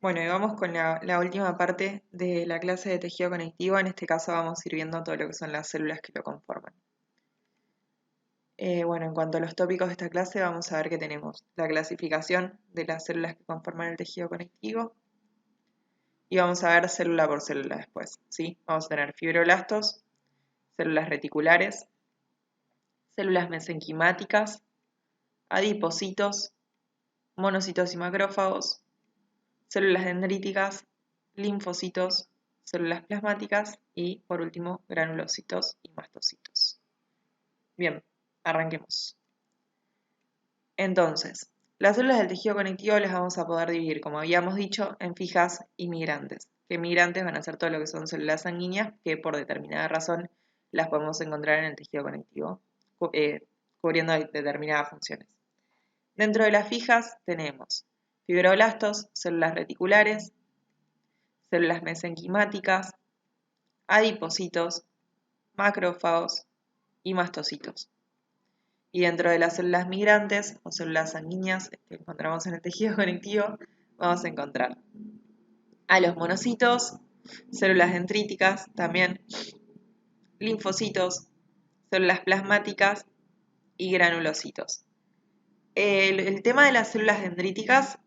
Bueno, y vamos con la última parte de la clase de tejido conectivo. En este caso vamos a ir viendo todo lo que son las células que lo conforman. Bueno, en cuanto a los tópicos de esta clase, vamos a ver que tenemos la clasificación de las células que conforman el tejido conectivo y vamos a ver célula por célula después, ¿sí? Vamos a tener fibroblastos, células reticulares, células mesenquimáticas, adipocitos, monocitos y macrófagos, células dendríticas, linfocitos, células plasmáticas y, por último, granulocitos y mastocitos. Bien, arranquemos. Entonces, las células del tejido conectivo las vamos a poder dividir, como habíamos dicho, en fijas y migrantes. Que migrantes van a ser todo lo que son células sanguíneas que por determinada razón las podemos encontrar en el tejido conectivo, cubriendo determinadas funciones. Dentro de las fijas tenemos fibroblastos, células reticulares, células mesenquimáticas, adipocitos, macrófagos y mastocitos. Y dentro de las células migrantes o células sanguíneas que encontramos en el tejido conectivo, vamos a encontrar a los monocitos, células dendríticas también, linfocitos, células plasmáticas y granulocitos. El tema de las células dendríticas,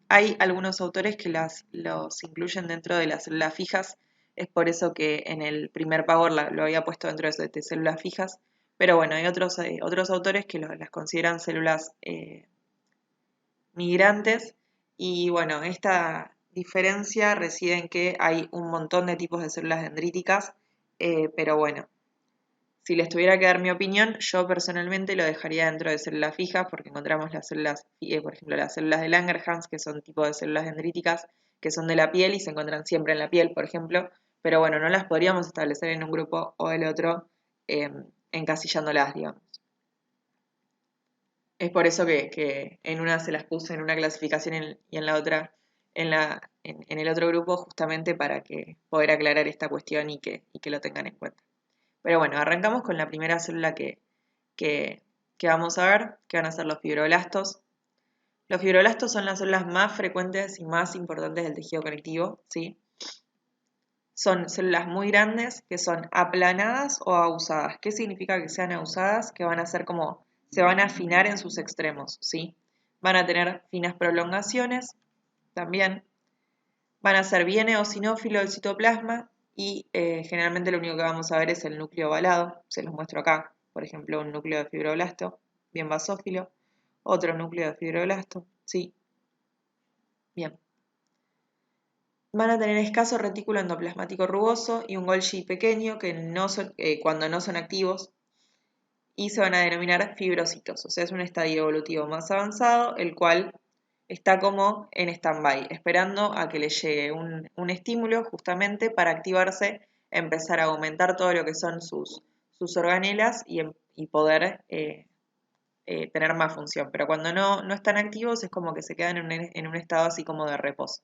hay algunos autores que los incluyen dentro de las células fijas, es por eso que en el primer Power lo había puesto dentro de células fijas, pero bueno, hay otros autores que las consideran células migrantes y bueno, esta diferencia reside en que hay un montón de tipos de células dendríticas, pero bueno, si les tuviera que dar mi opinión, yo personalmente lo dejaría dentro de células fijas porque encontramos las células, por ejemplo, las células de Langerhans, que son tipo de células dendríticas, que son de la piel y se encuentran siempre en la piel, por ejemplo, pero bueno, no las podríamos establecer en un grupo o el otro, encasillándolas, digamos. Es por eso que en una se las puse en una clasificación y en la otra, en el otro grupo, justamente para que poder aclarar esta cuestión y que lo tengan en cuenta. Pero bueno, arrancamos con la primera célula que, que vamos a ver, que van a ser los fibroblastos. Los fibroblastos son las células más frecuentes y más importantes del tejido conectivo, ¿sí? Son células muy grandes que son aplanadas o ahusadas. ¿Qué significa que sean ahusadas? Que van a ser como, se van a afinar en sus extremos, ¿sí? Van a tener finas prolongaciones también. Van a ser bien eosinófilo del citoplasma y generalmente lo único que vamos a ver es el núcleo ovalado. Se los muestro acá, por ejemplo, un núcleo de fibroblasto, bien basófilo, otro núcleo de fibroblasto, sí, bien. Van a tener escaso retículo endoplasmático rugoso y un Golgi pequeño que no son, cuando no son activos y se van a denominar fibrocitos, o sea, es un estadio evolutivo más avanzado, el cual está como en stand-by, esperando a que le llegue un estímulo justamente para activarse, empezar a aumentar todo lo que son sus organelas y poder tener más función. Pero cuando no están activos es como que se quedan en un estado así como de reposo.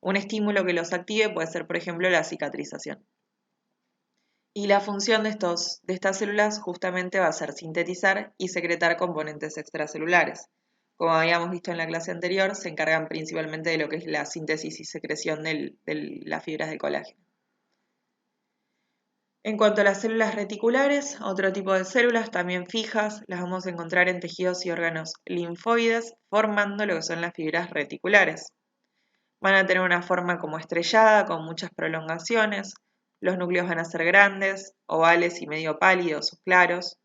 Un estímulo que los active puede ser, por ejemplo, la cicatrización. Y la función de estas células justamente va a ser sintetizar y secretar componentes extracelulares. Como habíamos visto en la clase anterior, se encargan principalmente de lo que es la síntesis y secreción de las fibras de colágeno. En cuanto a las células reticulares, otro tipo de células también fijas, las vamos a encontrar en tejidos y órganos linfoides, formando lo que son las fibras reticulares. Van a tener una forma como estrellada, con muchas prolongaciones. Los núcleos van a ser grandes, ovales y medio pálidos o claros.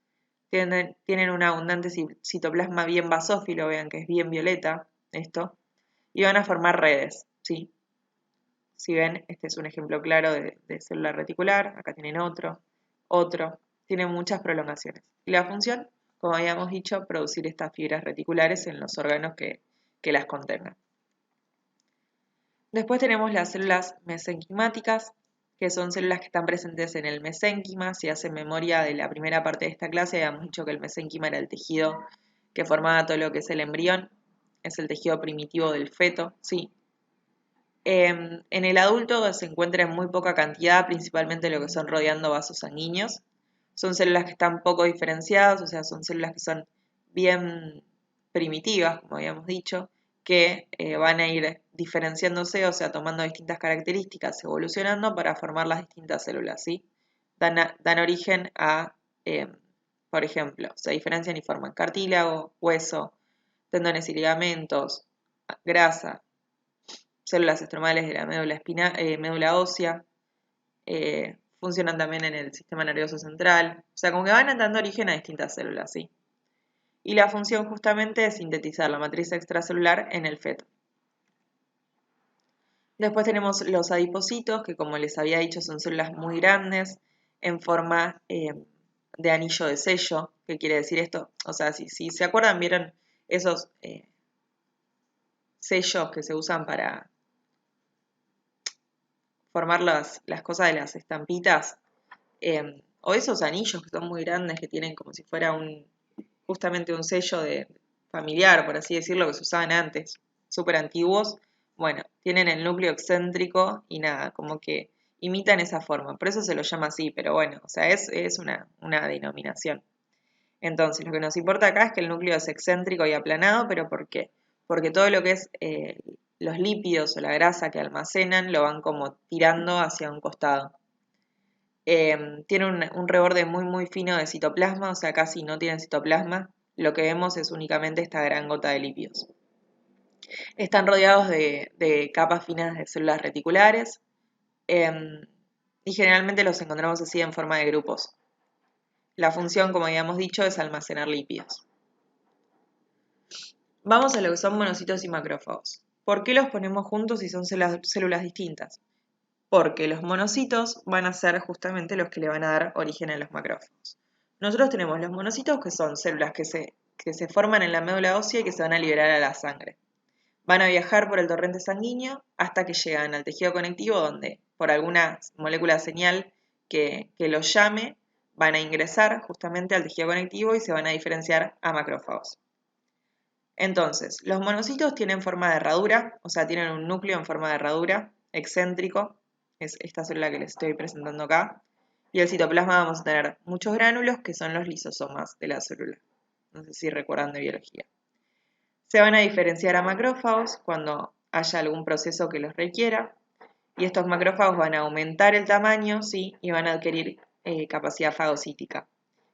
Tienen un abundante citoplasma bien basófilo, vean que es bien violeta esto. Y van a formar redes, ¿sí? Si ven, este es un ejemplo claro de célula reticular. Acá tienen otro. Tienen muchas prolongaciones. Y la función, como habíamos dicho, producir estas fibras reticulares en los órganos que las contengan. Después tenemos las células mesenquimáticas, que son células que están presentes en el mesénquima. Si hacen memoria de la primera parte de esta clase, habíamos dicho que el mesénquima era el tejido que formaba todo lo que es el embrión, es el tejido primitivo del feto, sí. En el adulto se encuentra en muy poca cantidad, principalmente lo que son rodeando vasos sanguíneos. Son células que están poco diferenciadas, o sea, son células que son bien primitivas, como habíamos dicho, que van a ir diferenciándose, o sea, tomando distintas características, evolucionando para formar las distintas células, ¿sí? Dan origen a, por ejemplo, se diferencian y forman cartílago, hueso, tendones y ligamentos, grasa, células estromales de la médula ósea, funcionan también en el sistema nervioso central, o sea, como que van dando origen a distintas células, ¿sí? Y la función justamente es sintetizar la matriz extracelular en el feto. Después tenemos los adipocitos, que como les había dicho son células muy grandes, en forma de anillo de sello. ¿Qué quiere decir esto? O sea, si se acuerdan, vieron esos sellos que se usan para formar las cosas de las estampitas, o esos anillos que son muy grandes, que tienen como si fuera justamente un sello familiar, por así decirlo, que se usaban antes, súper antiguos. Bueno, tienen el núcleo excéntrico y nada, como que imitan esa forma. Por eso se lo llama así, pero bueno, o sea, es una denominación. Entonces, lo que nos importa acá es que el núcleo es excéntrico y aplanado, pero ¿por qué? Porque todo lo que es los lípidos o la grasa que almacenan lo van como tirando hacia un costado. Tiene un reborde muy muy fino de citoplasma, o sea, casi no tiene citoplasma. Lo que vemos es únicamente esta gran gota de lípidos. Están rodeados de capas finas de células reticulares y generalmente los encontramos así en forma de grupos. La función, como habíamos dicho, es almacenar lípidos. Vamos a lo que son monocitos y macrófagos. ¿Por qué los ponemos juntos si son células distintas? Porque los monocitos van a ser justamente los que le van a dar origen a los macrófagos. Nosotros tenemos los monocitos, que son células que se forman en la médula ósea y que se van a liberar a la sangre. Van a viajar por el torrente sanguíneo hasta que llegan al tejido conectivo, donde por alguna molécula señal que los llame, van a ingresar justamente al tejido conectivo y se van a diferenciar a macrófagos. Entonces, los monocitos tienen forma de herradura, o sea, tienen un núcleo en forma de herradura, excéntrico, es esta célula que les estoy presentando acá, y el citoplasma vamos a tener muchos gránulos que son los lisosomas de la célula. No sé si recuerdan de biología. Se van a diferenciar a macrófagos cuando haya algún proceso que los requiera, y estos macrófagos van a aumentar el tamaño, ¿sí? Y van a adquirir capacidad fagocítica.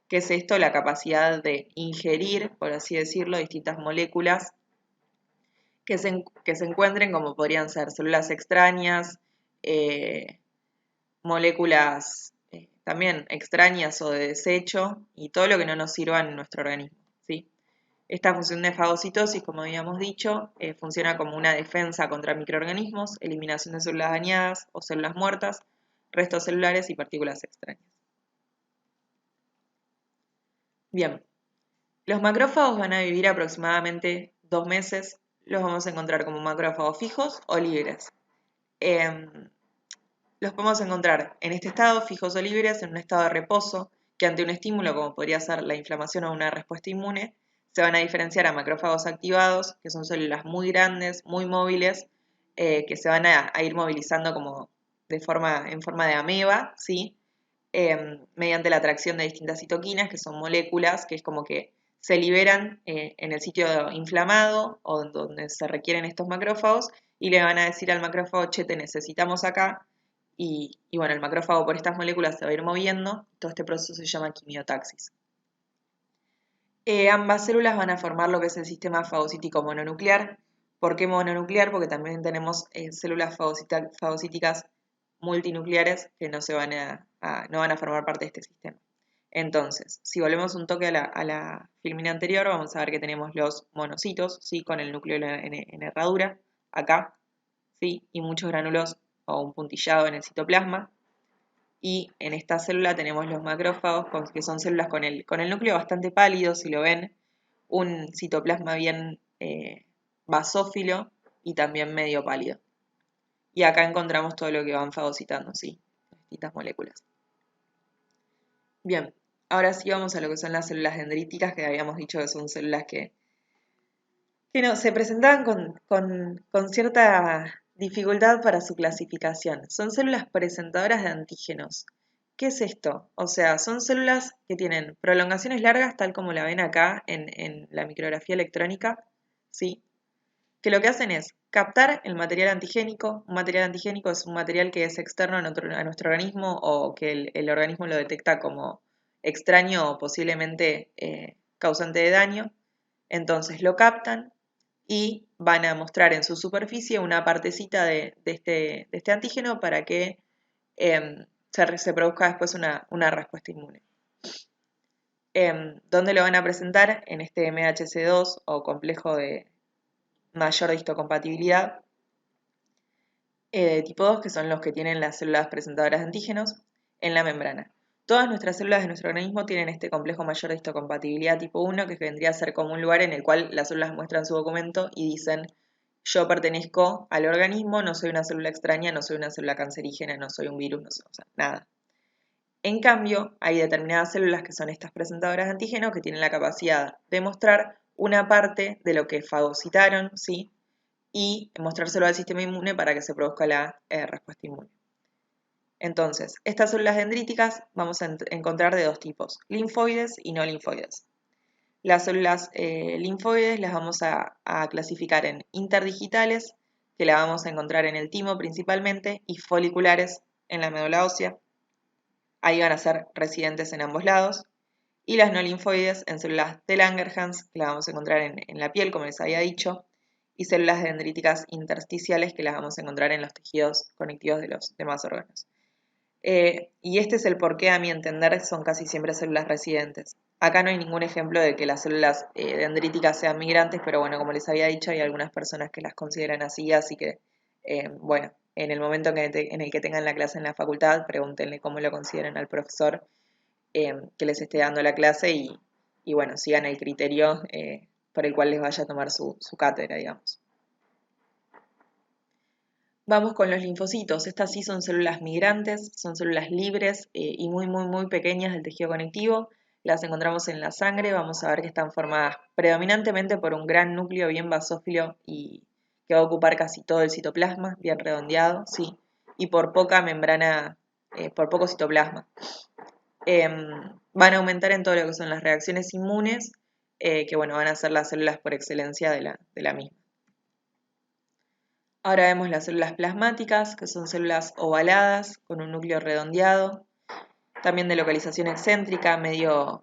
¿Qué es esto? La capacidad de ingerir, por así decirlo, distintas moléculas que se encuentren, como podrían ser células extrañas, moléculas también extrañas o de desecho, y todo lo que no nos sirva en nuestro organismo, ¿sí? Esta función de fagocitosis, como habíamos dicho, funciona como una defensa contra microorganismos, eliminación de células dañadas o células muertas, restos celulares y partículas extrañas. Bien, los macrófagos van a vivir aproximadamente 2 meses. Los vamos a encontrar como macrófagos fijos o libres. Los podemos encontrar en este estado, fijos o libres, en un estado de reposo, que ante un estímulo, como podría ser la inflamación o una respuesta inmune, se van a diferenciar a macrófagos activados, que son células muy grandes, muy móviles, que se van a ir movilizando como en forma de ameba, ¿sí? Mediante la atracción de distintas citoquinas, que son moléculas que es como que se liberan en el sitio inflamado o donde se requieren estos macrófagos y le van a decir al macrófago, che, te necesitamos acá. Y bueno, el macrófago por estas moléculas se va a ir moviendo. Todo este proceso se llama quimiotaxis. Ambas células van a formar lo que es el sistema fagocítico mononuclear. ¿Por qué mononuclear? Porque también tenemos células fagocíticas multinucleares que no van a formar parte de este sistema. Entonces, si volvemos un toque a la filmina anterior, vamos a ver que tenemos los monocitos, ¿sí? Con el núcleo en herradura, acá, ¿sí? Y muchos gránulos o un puntillado en el citoplasma. Y en esta célula tenemos los macrófagos, que son células con el núcleo bastante pálido, si lo ven, un citoplasma bien basófilo y también medio pálido. Y acá encontramos todo lo que van fagocitando, ¿sí? Distintas moléculas. Bien, ahora sí vamos a lo que son las células dendríticas, que habíamos dicho que son células que no, se presentaban con cierta dificultad para su clasificación. Son células presentadoras de antígenos. ¿Qué es esto? O sea, son células que tienen prolongaciones largas, tal como la ven acá en la micrografía electrónica, ¿sí? que lo que hacen es captar el material antigénico. Un material antigénico es un material que es externo a nuestro organismo o que el organismo lo detecta como extraño o posiblemente causante de daño. Entonces lo captan y van a mostrar en su superficie una partecita de este antígeno para que se produzca después una respuesta inmune. ¿Dónde lo van a presentar? En este MHC2 o complejo de mayor de histocompatibilidad tipo 2, que son los que tienen las células presentadoras de antígenos, en la membrana. Todas nuestras células de nuestro organismo tienen este complejo mayor de histocompatibilidad tipo 1, que vendría a ser como un lugar en el cual las células muestran su documento y dicen: yo pertenezco al organismo, no soy una célula extraña, no soy una célula cancerígena, no soy un virus, no soy, o sea, nada. En cambio, hay determinadas células que son estas presentadoras de antígenos que tienen la capacidad de mostrar una parte de lo que fagocitaron, ¿sí?, y mostrárselo al sistema inmune para que se produzca la respuesta inmune. Entonces, estas células dendríticas vamos a encontrar de dos tipos: linfoides y no linfoides. Las células linfoides las vamos a clasificar en interdigitales, que la vamos a encontrar en el timo principalmente, y foliculares en la médula ósea. Ahí van a ser residentes en ambos lados. Y las no linfoides en células de Langerhans, que las vamos a encontrar en la piel, como les había dicho, y células dendríticas intersticiales, que las vamos a encontrar en los tejidos conectivos de los demás órganos. Y este es el porqué, a mi entender, son casi siempre células residentes. Acá no hay ningún ejemplo de que las células dendríticas sean migrantes, pero bueno, como les había dicho, hay algunas personas que las consideran así que, bueno, en el momento en el que tengan la clase en la facultad, pregúntenle cómo lo consideran al profesor que les esté dando la clase y bueno, sigan el criterio por el cual les vaya a tomar su cátedra, digamos. Vamos con los linfocitos. Estas sí son células migrantes, son células libres y muy, muy, muy pequeñas del tejido conectivo. Las encontramos en la sangre. Vamos a ver que están formadas predominantemente por un gran núcleo bien basófilo y que va a ocupar casi todo el citoplasma, bien redondeado, sí, y por poca membrana, por poco citoplasma. Van a aumentar en todo lo que son las reacciones inmunes, que bueno, van a ser las células por excelencia de la misma. Ahora vemos las células plasmáticas, que son células ovaladas con un núcleo redondeado, también de localización excéntrica, medio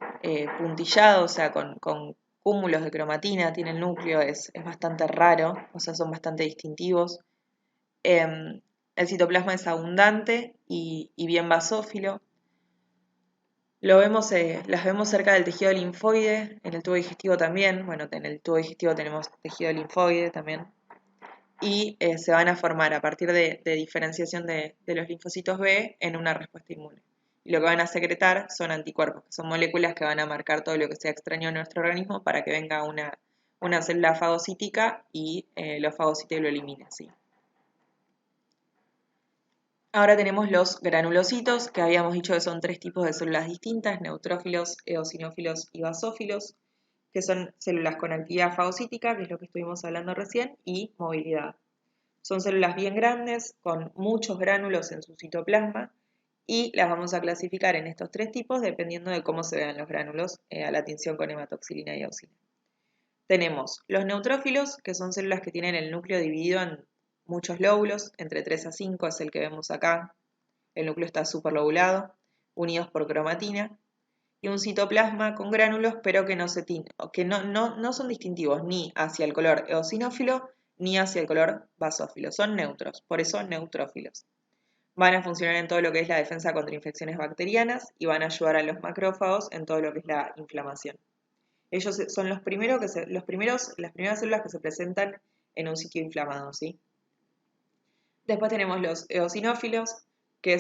puntillado, o sea, con cúmulos de cromatina, tiene el núcleo, es bastante raro, o sea, son bastante distintivos. El citoplasma es abundante y bien basófilo. Las vemos cerca del tejido linfoide, en el tubo digestivo también. Bueno, en el tubo digestivo tenemos tejido linfoide también. Y se van a formar a partir de diferenciación de los linfocitos B en una respuesta inmune. Y lo que van a secretar son anticuerpos, que son moléculas que van a marcar todo lo que sea extraño en nuestro organismo para que venga una célula fagocítica y lo fagocite y lo elimine, ¿sí? Ahora tenemos los granulocitos, que habíamos dicho que son tres tipos de células distintas: neutrófilos, eosinófilos y basófilos, que son células con actividad fagocítica, que es lo que estuvimos hablando recién, y movilidad. Son células bien grandes, con muchos gránulos en su citoplasma, y las vamos a clasificar en estos tres tipos dependiendo de cómo se vean los gránulos a la tinción con hematoxilina y auxina. Tenemos los neutrófilos, que son células que tienen el núcleo dividido en muchos lóbulos, entre 3 a 5 es el que vemos acá. El núcleo está superlobulado, unidos por cromatina, y un citoplasma con gránulos, pero que no son distintivos ni hacia el color eosinófilo ni hacia el color basófilo, son neutros, por eso neutrófilos. Van a funcionar en todo lo que es la defensa contra infecciones bacterianas y van a ayudar a los macrófagos en todo lo que es la inflamación. Ellos son las primeras células que se presentan en un sitio inflamado, ¿sí? Después tenemos los eosinófilos, que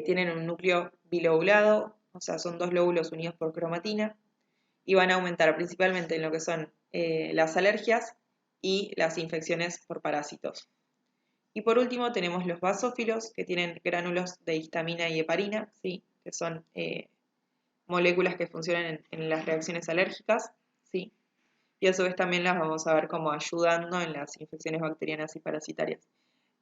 tienen un núcleo bilobulado, o sea, son dos lóbulos unidos por cromatina, y van a aumentar principalmente en lo que son las alergias y las infecciones por parásitos. Y por último tenemos los basófilos, que tienen gránulos de histamina y heparina, ¿sí?, que son moléculas que funcionan en las reacciones alérgicas, ¿sí?, y a su vez también las vamos a ver como ayudando en las infecciones bacterianas y parasitarias.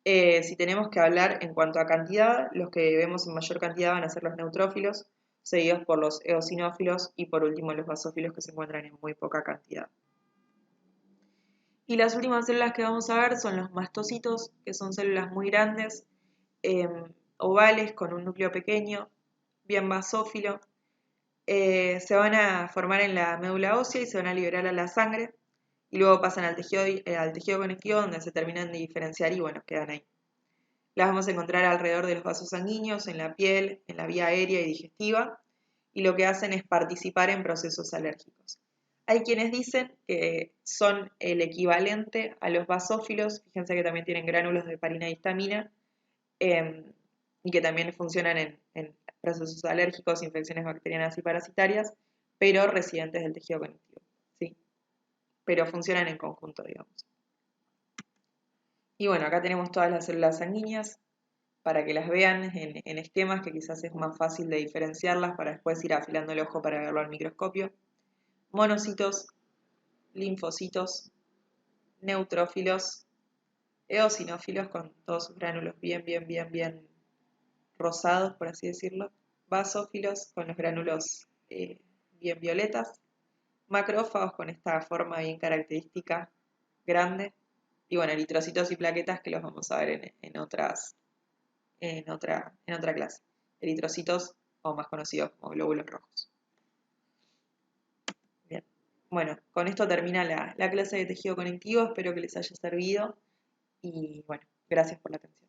Si tenemos que hablar en cuanto a cantidad, los que vemos en mayor cantidad van a ser los neutrófilos, seguidos por los eosinófilos y por último los basófilos, que se encuentran en muy poca cantidad. Y las últimas células que vamos a ver son los mastocitos, que son células muy grandes, ovales con un núcleo pequeño, bien basófilo. Se van a formar en la médula ósea y se van a liberar a la sangre y luego pasan al tejido conectivo donde se terminan de diferenciar y bueno, quedan ahí. Las vamos a encontrar alrededor de los vasos sanguíneos, en la piel, en la vía aérea y digestiva, y lo que hacen es participar en procesos alérgicos. Hay quienes dicen que son el equivalente a los basófilos, fíjense que también tienen gránulos de heparina y histamina, y que también funcionan en procesos alérgicos, infecciones bacterianas y parasitarias, pero residentes del tejido conectivo, ¿sí? Pero funcionan en conjunto, digamos. Y bueno, acá tenemos todas las células sanguíneas para que las vean en esquemas que quizás es más fácil de diferenciarlas para después ir afilando el ojo para verlo al microscopio. Monocitos, linfocitos, neutrófilos, eosinófilos con todos sus gránulos bien rosados, por así decirlo, basófilos con los gránulos bien violetas, macrófagos con esta forma bien característica grande, y bueno, eritrocitos y plaquetas que los vamos a ver en otra clase. Eritrocitos, o más conocidos como glóbulos rojos. Bien. Bueno, con esto termina la clase de tejido conectivo, espero que les haya servido y bueno, gracias por la atención.